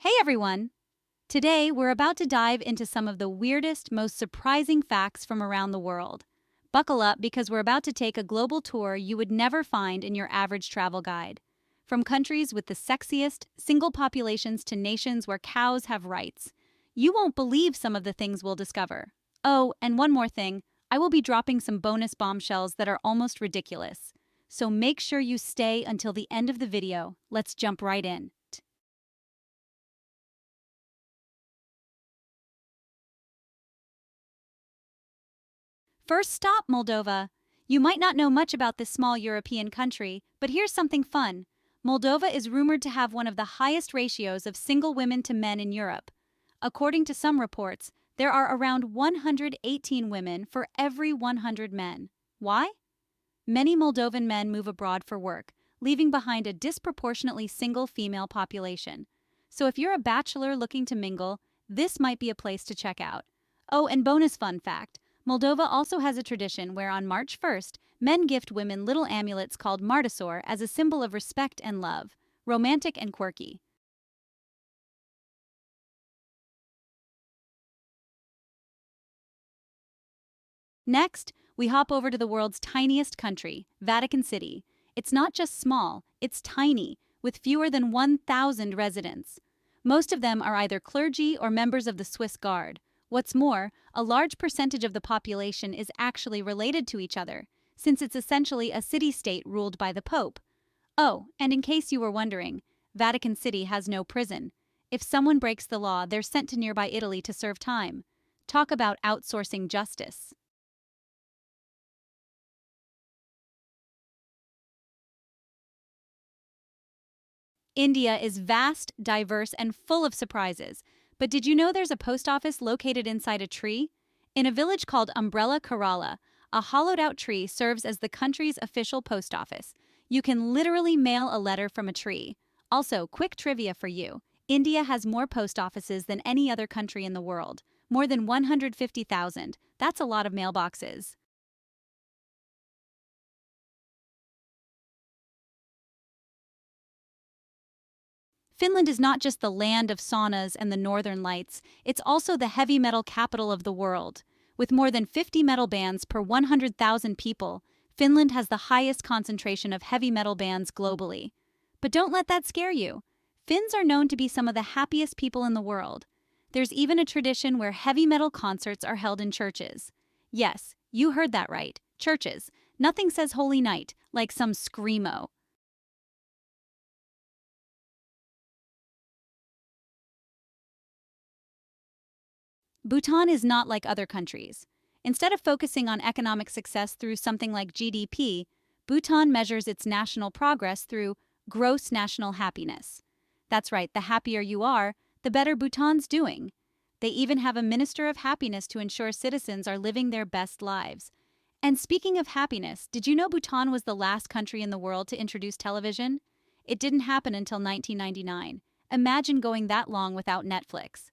Hey everyone! Today we're about to dive into some of the weirdest, most surprising facts from around the world. Buckle up because we're about to take a global tour you would never find in your average travel guide. From countries with the sexiest, single populations to nations where cows have rights. You won't believe some of the things we'll discover. Oh, and one more thing, I will be dropping some bonus bombshells that are almost ridiculous. So make sure you stay until the end of the video. Let's jump right in. First stop, Moldova. You might not know much about this small European country, but here's something fun. Moldova is rumored to have one of the highest ratios of single women to men in Europe. According to some reports, there are around 118 women for every 100 men. Why? Many Moldovan men move abroad for work, leaving behind a disproportionately single female population. So if you're a bachelor looking to mingle, this might be a place to check out. Oh, and bonus fun fact. Moldova also has a tradition where on March 1st, men gift women little amulets called martisor as a symbol of respect and love. Romantic and quirky. Next, we hop over to the world's tiniest country, Vatican City. It's not just small, it's tiny, with fewer than 1,000 residents. Most of them are either clergy or members of the Swiss Guard. What's more, a large percentage of the population is actually related to each other, since it's essentially a city-state ruled by the Pope. Oh, and in case you were wondering, Vatican City has no prison. If someone breaks the law, they're sent to nearby Italy to serve time. Talk about outsourcing justice. India is vast, diverse, and full of surprises. But did you know there's a post office located inside a tree? In a village called Umbrella Kerala, a hollowed-out tree serves as the country's official post office. You can literally mail a letter from a tree. Also, quick trivia for you. India has more post offices than any other country in the world. More than 150,000. That's a lot of mailboxes. Finland is not just the land of saunas and the northern lights, it's also the heavy metal capital of the world. With more than 50 metal bands per 100,000 people, Finland has the highest concentration of heavy metal bands globally. But don't let that scare you. Finns are known to be some of the happiest people in the world. There's even a tradition where heavy metal concerts are held in churches. Yes, you heard that right. Churches. Nothing says holy night, like some screamo. Bhutan is not like other countries. Instead of focusing on economic success through something like GDP, Bhutan measures its national progress through gross national happiness. That's right, the happier you are, the better Bhutan's doing. They even have a minister of happiness to ensure citizens are living their best lives. And speaking of happiness, did you know Bhutan was the last country in the world to introduce television? It didn't happen until 1999. Imagine going that long without Netflix.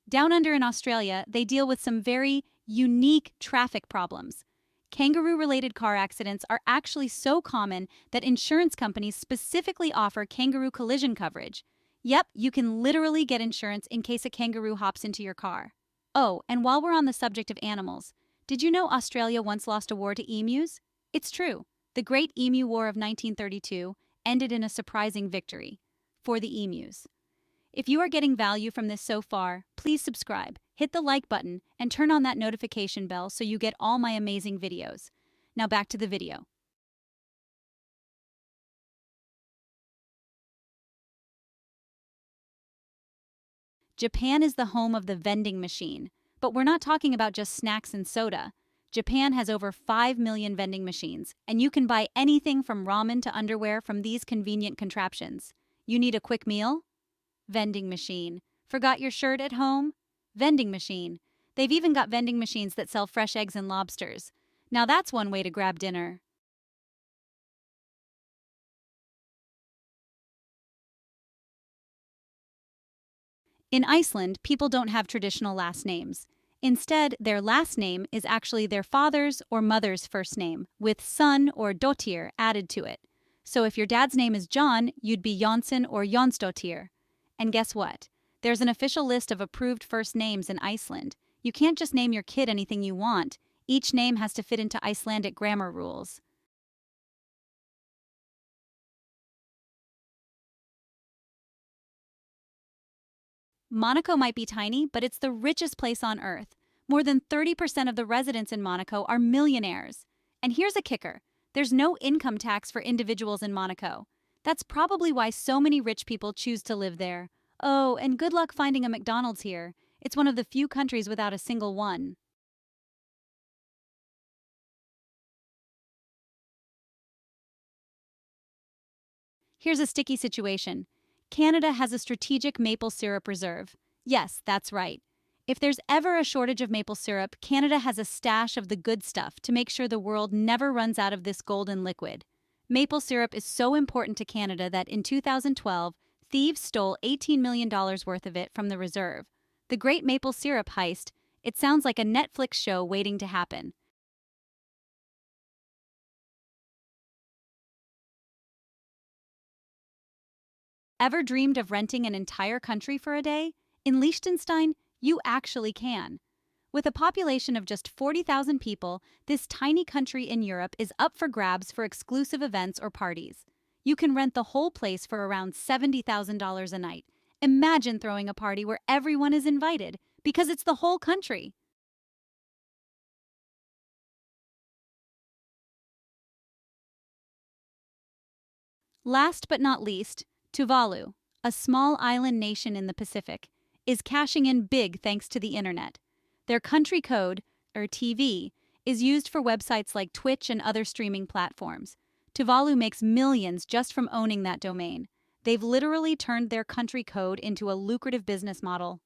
Down under in Australia, they deal with some very unique traffic problems. Kangaroo-related car accidents are actually so common that insurance companies specifically offer kangaroo collision coverage. Yep, you can literally get insurance in case a kangaroo hops into your car. Oh, and while we're on the subject of animals, did you know Australia once lost a war to emus? It's true. The Great Emu War of 1932 ended in a surprising victory for the emus. If you are getting value from this so far, please subscribe, hit the like button, and turn on that notification bell so you get all my amazing videos. Now back to the video. Japan is the home of the vending machine, but we're not talking about just snacks and soda. Japan has over 5 million vending machines, and you can buy anything from ramen to underwear from these convenient contraptions. You need a quick meal? Vending machine. Forgot your shirt at home? Vending machine. They've even got vending machines that sell fresh eggs and lobsters. Now that's one way to grab dinner. In Iceland, people don't have traditional last names. Instead, their last name is actually their father's or mother's first name, with son or dottir added to it. So if your dad's name is John, you'd be Jonsson or Jonsdottir. And guess what? There's an official list of approved first names in Iceland. You can't just name your kid anything you want. Each name has to fit into Icelandic grammar rules. Monaco might be tiny, but it's the richest place on earth. More than 30% of the residents in Monaco are millionaires. And here's a kicker. There's no income tax for individuals in Monaco. That's probably why so many rich people choose to live there. Oh, and good luck finding a McDonald's here. It's one of the few countries without a single one. Here's a sticky situation. Canada has a strategic maple syrup reserve. Yes, that's right. If there's ever a shortage of maple syrup, Canada has a stash of the good stuff to make sure the world never runs out of this golden liquid. Maple syrup is so important to Canada that in 2012, thieves stole $18 million worth of it from the reserve. The Great Maple Syrup Heist. It sounds like a Netflix show waiting to happen. Ever dreamed of renting an entire country for a day? In Liechtenstein, you actually can. With a population of just 40,000 people, this tiny country in Europe is up for grabs for exclusive events or parties. You can rent the whole place for around $70,000 a night. Imagine throwing a party where everyone is invited, because it's the whole country. Last but not least, Tuvalu, a small island nation in the Pacific, is cashing in big thanks to the internet. Their country code, or TV, is used for websites like Twitch and other streaming platforms. Tuvalu makes millions just from owning that domain. They've literally turned their country code into a lucrative business model.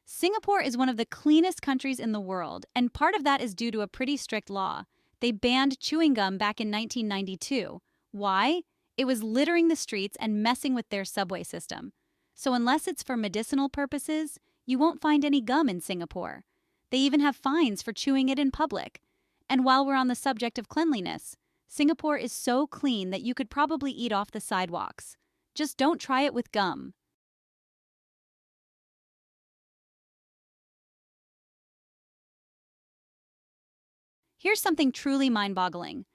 Singapore is one of the cleanest countries in the world, and part of that is due to a pretty strict law. They banned chewing gum back in 1992. Why? It was littering the streets and messing with their subway system. So unless it's for medicinal purposes, you won't find any gum in Singapore. They even have fines for chewing it in public. And while we're on the subject of cleanliness, Singapore is so clean that you could probably eat off the sidewalks. Just don't try it with gum. Here's something truly mind-boggling.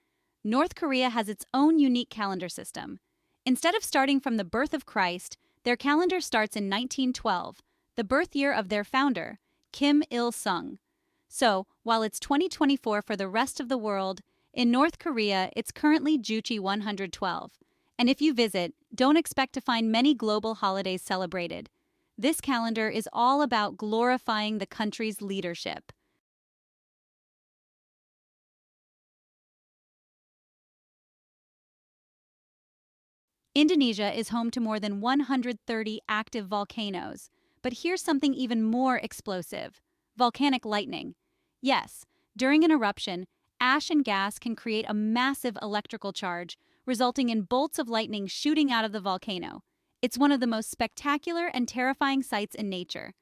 North Korea has its own unique calendar system. Instead of starting from the birth of Christ, their calendar starts in 1912, the birth year of their founder, Kim Il-sung. So, while it's 2024 for the rest of the world, in North Korea it's currently Juchi 112. And if you visit, don't expect to find many global holidays celebrated. This calendar is all about glorifying the country's leadership. Indonesia is home to more than 130 active volcanoes. But here's something even more explosive: volcanic lightning. Yes, during an eruption, ash and gas can create a massive electrical charge, resulting in bolts of lightning shooting out of the volcano. It's one of the most spectacular and terrifying sights in nature.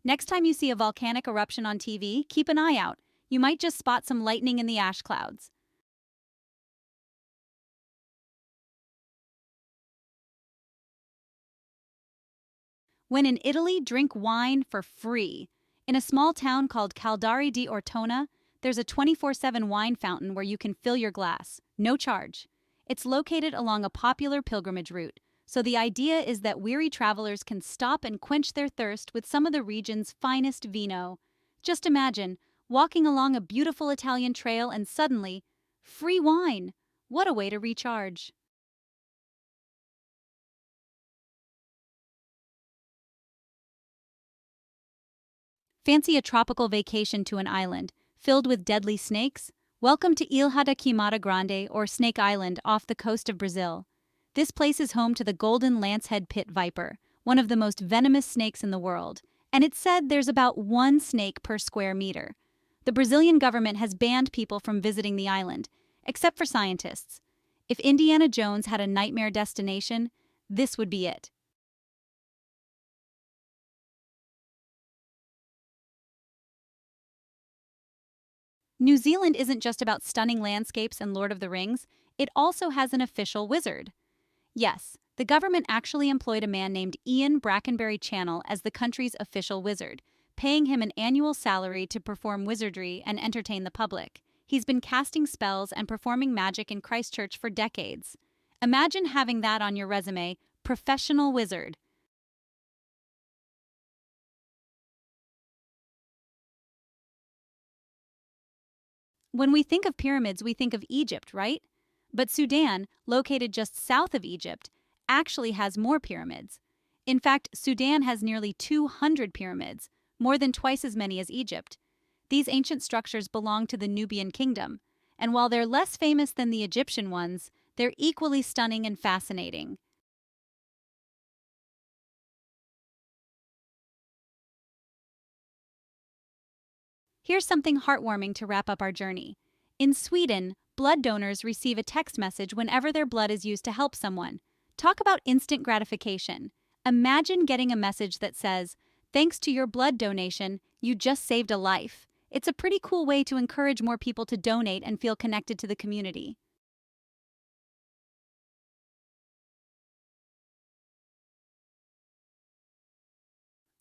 Next time you see a volcanic eruption on TV, keep an eye out. You might just spot some lightning in the ash clouds. When in Italy, drink wine for free. In a small town called Caldari di Ortona, there's a 24/7 wine fountain where you can fill your glass, no charge. It's located along a popular pilgrimage route, so the idea is that weary travelers can stop and quench their thirst with some of the region's finest vino. Just imagine walking along a beautiful Italian trail and suddenly, free wine! What a way to recharge! Fancy a tropical vacation to an island filled with deadly snakes? Welcome to Ilha da Queimada Grande, or Snake Island, off the coast of Brazil. This place is home to the golden lancehead pit viper, one of the most venomous snakes in the world, and it's said there's about one snake per square meter. The Brazilian government has banned people from visiting the island, except for scientists. If Indiana Jones had a nightmare destination, this would be it. New Zealand isn't just about stunning landscapes and Lord of the Rings, it also has an official wizard. Yes, the government actually employed a man named Ian Brackenbury Channel as the country's official wizard, paying him an annual salary to perform wizardry and entertain the public. He's been casting spells and performing magic in Christchurch for decades. Imagine having that on your resume, professional wizard. When we think of pyramids, we think of Egypt, right? But Sudan, located just south of Egypt, actually has more pyramids. In fact, Sudan has nearly 200 pyramids, more than twice as many as Egypt. These ancient structures belong to the Nubian kingdom, and while they're less famous than the Egyptian ones, they're equally stunning and fascinating. Here's something heartwarming to wrap up our journey. In Sweden, blood donors receive a text message whenever their blood is used to help someone. Talk about instant gratification. Imagine getting a message that says, "Thanks to your blood donation, you just saved a life." It's a pretty cool way to encourage more people to donate and feel connected to the community.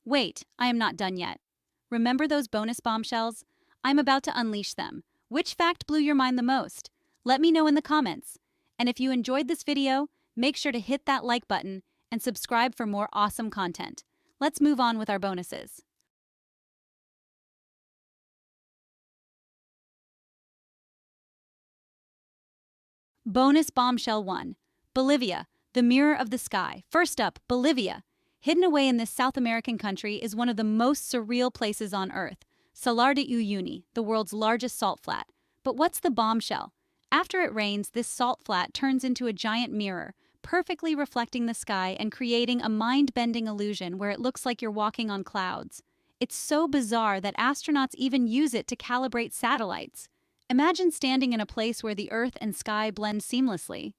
Wait, I am not done yet. Remember those bonus bombshells? I'm about to unleash them. Which fact blew your mind the most? Let me know in the comments. And if you enjoyed this video, make sure to hit that like button and subscribe for more awesome content. Let's move on with our bonuses. Bonus Bombshell 1. Bolivia, the mirror of the sky. First up, Bolivia. Hidden away in this South American country is one of the most surreal places on Earth, Salar de Uyuni, the world's largest salt flat. But what's the bombshell? After it rains, this salt flat turns into a giant mirror, perfectly reflecting the sky and creating a mind-bending illusion where it looks like you're walking on clouds. It's so bizarre that astronauts even use it to calibrate satellites. Imagine standing in a place where the Earth and sky blend seamlessly.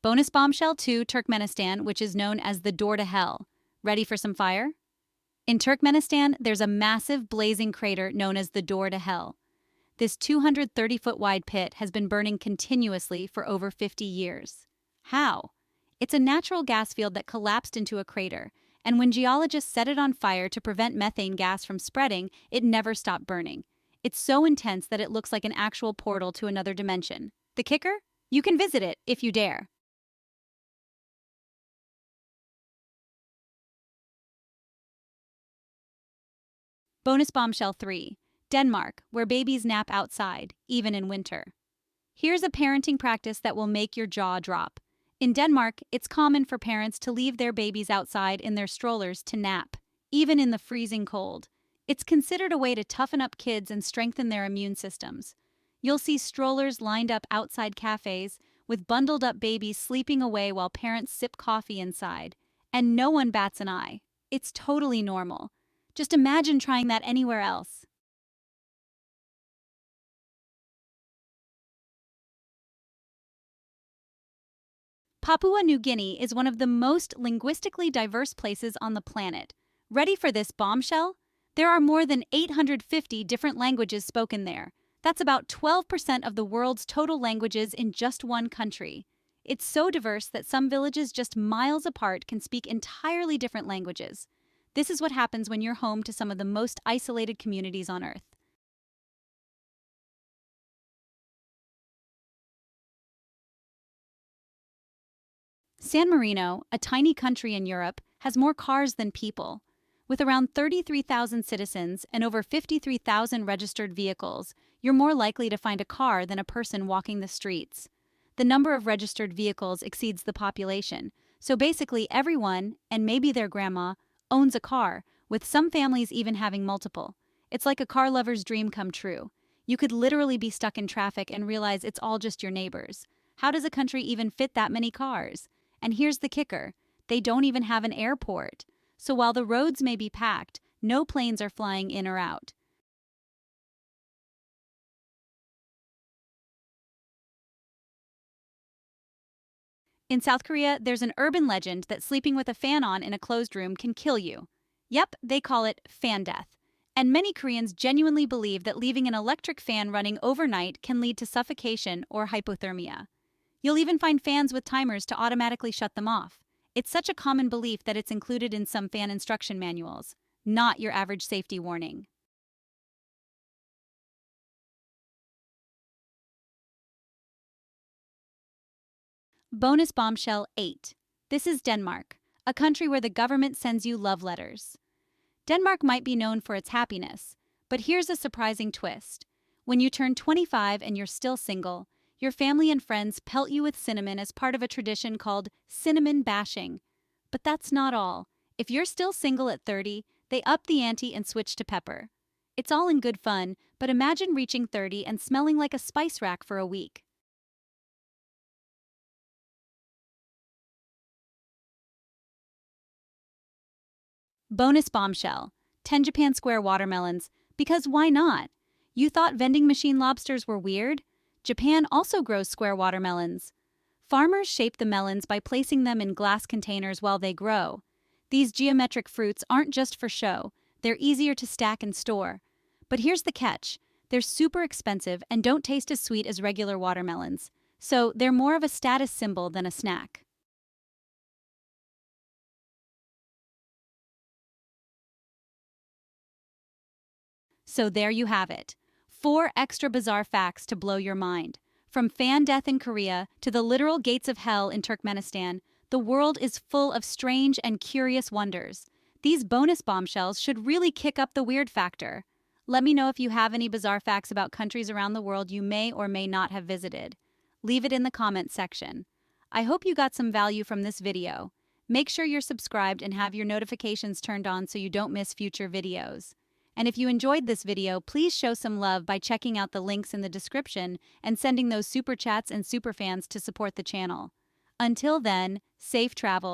Bonus Bombshell 2, Turkmenistan, which is known as the Door to Hell. Ready for some fire? In Turkmenistan, there's a massive blazing crater known as the Door to Hell. This 230-foot wide pit has been burning continuously for over 50 years. How? It's a natural gas field that collapsed into a crater, and when geologists set it on fire to prevent methane gas from spreading, it never stopped burning. It's so intense that it looks like an actual portal to another dimension. The kicker? You can visit it if you dare. Bonus Bombshell 3. Denmark, where babies nap outside, even in winter. Here's a parenting practice that will make your jaw drop. In Denmark, it's common for parents to leave their babies outside in their strollers to nap, even in the freezing cold. It's considered a way to toughen up kids and strengthen their immune systems. You'll see strollers lined up outside cafes, with bundled up babies sleeping away while parents sip coffee inside. And no one bats an eye. It's totally normal. Just imagine trying that anywhere else. Papua New Guinea is one of the most linguistically diverse places on the planet. Ready for this bombshell? There are more than 850 different languages spoken there. That's about 12% of the world's total languages in just one country. It's so diverse that some villages just miles apart can speak entirely different languages. This is what happens when you're home to some of the most isolated communities on Earth. San Marino, a tiny country in Europe, has more cars than people. With around 33,000 citizens and over 53,000 registered vehicles, you're more likely to find a car than a person walking the streets. The number of registered vehicles exceeds the population, so basically everyone, and maybe their grandma, owns a car, with some families even having multiple. It's like a car lover's dream come true. You could literally be stuck in traffic and realize it's all just your neighbors. How does a country even fit that many cars? And here's the kicker, they don't even have an airport. So while the roads may be packed, no planes are flying in or out. In South Korea, there's an urban legend that sleeping with a fan on in a closed room can kill you. Yep, they call it fan death. And many Koreans genuinely believe that leaving an electric fan running overnight can lead to suffocation or hypothermia. You'll even find fans with timers to automatically shut them off. It's such a common belief that it's included in some fan instruction manuals, not your average safety warning. Bonus Bombshell 8. This is Denmark, a country where the government sends you love letters. Denmark might be known for its happiness, but here's a surprising twist. When you turn 25 and you're still single, your family and friends pelt you with cinnamon as part of a tradition called cinnamon bashing. But that's not all. If you're still single at 30, they up the ante and switch to pepper. It's all in good fun, but imagine reaching 30 and smelling like a spice rack for a week. Bonus Bombshell. 10 Japan Square watermelons. Because why not? You thought vending machine lobsters were weird? Japan also grows square watermelons. Farmers shape the melons by placing them in glass containers while they grow. These geometric fruits aren't just for show, they're easier to stack and store. But here's the catch. They're super expensive and don't taste as sweet as regular watermelons. So they're more of a status symbol than a snack. So there you have it. 4 extra bizarre facts to blow your mind. From fan death in Korea to the literal gates of hell in Turkmenistan, the world is full of strange and curious wonders. These bonus bombshells should really kick up the weird factor. Let me know if you have any bizarre facts about countries around the world you may or may not have visited. Leave it in the comments section. I hope you got some value from this video. Make sure you're subscribed and have your notifications turned on so you don't miss future videos. And if you enjoyed this video, please show some love by checking out the links in the description and sending those super chats and super fans to support the channel. Until then, safe travels.